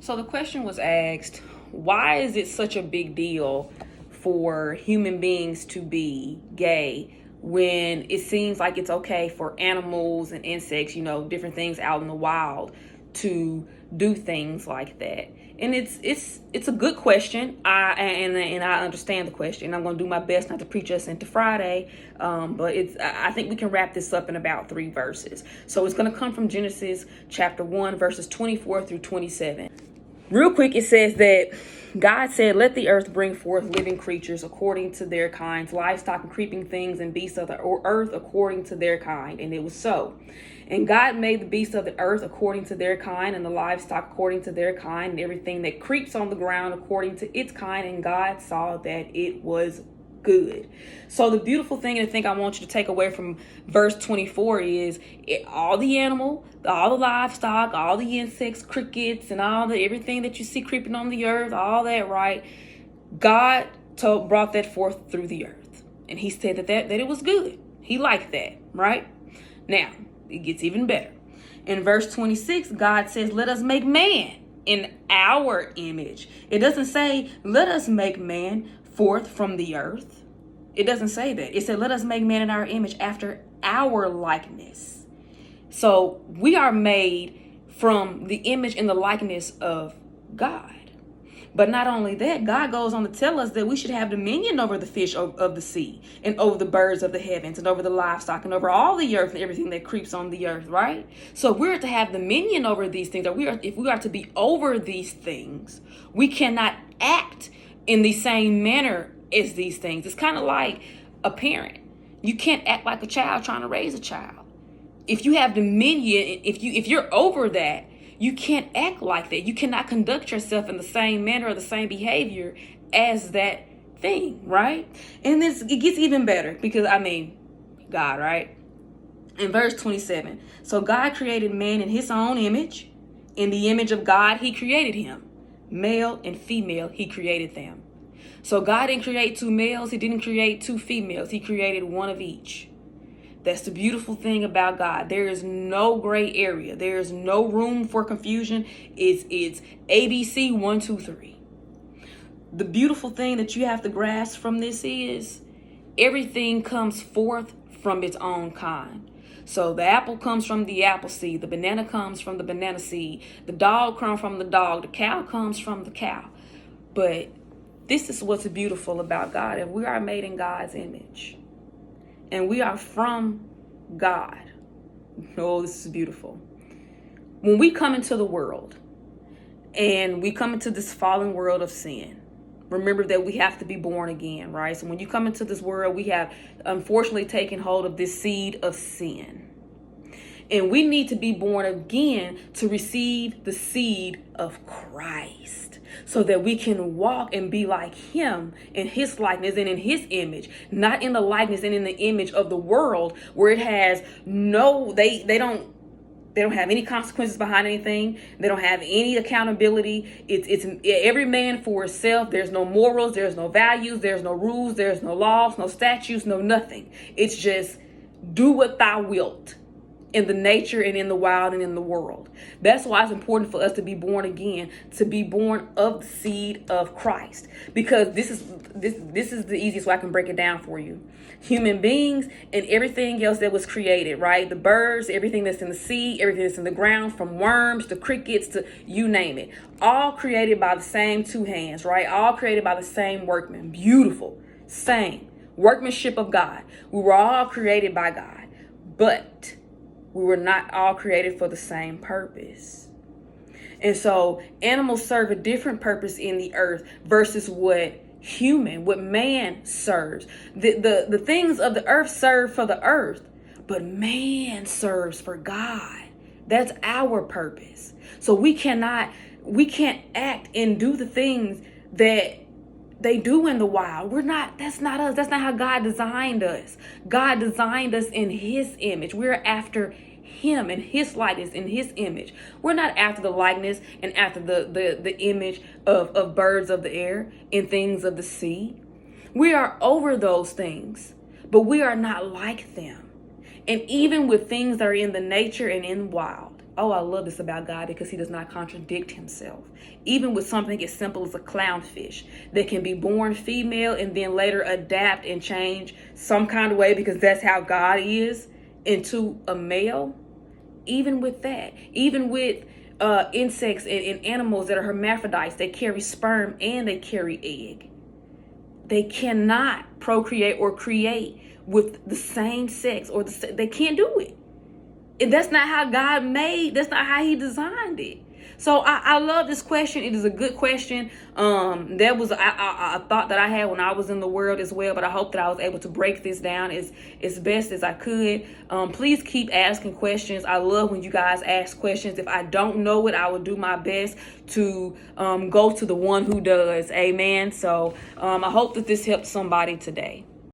So the question was asked, why is it such a big deal for human beings to be gay when it seems like it's okay for animals and insects, different things out in the wild to do things like that? And it's a good question. I understand the question. I'm going to do my best not to preach us into Friday, but I think we can wrap this up in about 3 verses. So it's going to come from Genesis chapter 1, verses 24 through 27. Real quick, it says that God said, "Let the earth bring forth living creatures according to their kinds, livestock and creeping things and beasts of the earth according to their kind." And it was so. And God made the beasts of the earth according to their kind, and the livestock according to their kind, and everything that creeps on the ground according to its kind. And God saw that it was good. So the beautiful thing, and I think I want you to take away from verse 24 is all the animal, all the livestock, all the insects, crickets, and everything that you see creeping on the earth, all that, right? God brought that forth through the earth, and he said that it was good. He liked that, right? Now it gets even better. In verse 26, God says, "Let us make man in our image." It doesn't say, "Let us make man forth from the earth." It doesn't say that. It said, "Let us make man in our image after our likeness." So we are made from the image and the likeness of God. But not only that, God goes on to tell us that we should have dominion over the fish of the sea, and over the birds of the heavens, and over the livestock, and over all the earth and everything that creeps on the earth, right? So if we're to have dominion over these things, if we are to be over these things, we cannot act in the same manner as these things. It's kind of like a parent. You can't act like a child trying to raise a child. If you have dominion, if you're over that, you can't act like that. You cannot conduct yourself in the same manner or the same behavior as that thing, right? And it gets even better because, God, right? In verse 27, so God created man in his own image. In the image of God, he created him. Male and female, he created them. So God didn't create 2 males. He didn't create 2 females. He created one of each. That's the beautiful thing about God. There is no gray area. There is no room for confusion. It's ABC 1, 2, 3. The beautiful thing that you have to grasp from this is everything comes forth from its own kind. So the apple comes from the apple seed. The banana comes from the banana seed. The dog comes from the dog. The cow comes from the cow. But this is what's beautiful about God. If we are made in God's image and we are from God, oh, this is beautiful. When we come into the world and we come into this fallen world of sin, remember that we have to be born again, right? So when you come into this world, we have unfortunately taken hold of this seed of sin. And we need to be born again to receive the seed of Christ so that we can walk and be like him in his likeness and in his image, not in the likeness and in the image of the world where it has they don't have any consequences behind anything. They don't have any accountability. It's every man for himself. There's no morals. There's no values. There's no rules. There's no laws, no statutes, no nothing. It's just do what thou wilt in the nature and in the wild and in the world. That's why it's important for us to be born again, to be born of the seed of Christ, because this is the easiest way I can break it down for you. Human beings and everything else that was created, right? The birds, everything that's in the sea, everything that's in the ground, from worms to crickets to you name it, all created by the same 2 hands, right? All created by the same workman. Beautiful, same workmanship of God. We were all created by God, but we were not all created for the same purpose. And so animals serve a different purpose in the earth versus what man serves. The things of the earth serve for the earth, but man serves for God. That's our purpose. So we can't act and do the things that they do in the wild. That's not us. That's not how God designed us. God designed us in his image. We're after him and his likeness in his image. We're not after the likeness and after the image of birds of the air and things of the sea. We are over those things, but we are not like them. And even with things that are in the nature and in wild, Oh, I love this about God because he does not contradict himself. Even with something as simple as a clownfish that can be born female and then later adapt and change some kind of way because that's how God is into a male. Even with that, even with insects and animals that are hermaphrodites, they carry sperm and they carry egg. They cannot procreate or create with the same sex, or they can't do it. That's not how God made. That's not how he designed it. So I love this question. It is a good question. That was a thought that I had when I was in the world as well, but I hope that I was able to break this down as best as I could. Please keep asking questions. I love when you guys ask questions. If I don't know it, I will do my best to go to the one who does. Amen. So I hope that this helped somebody today.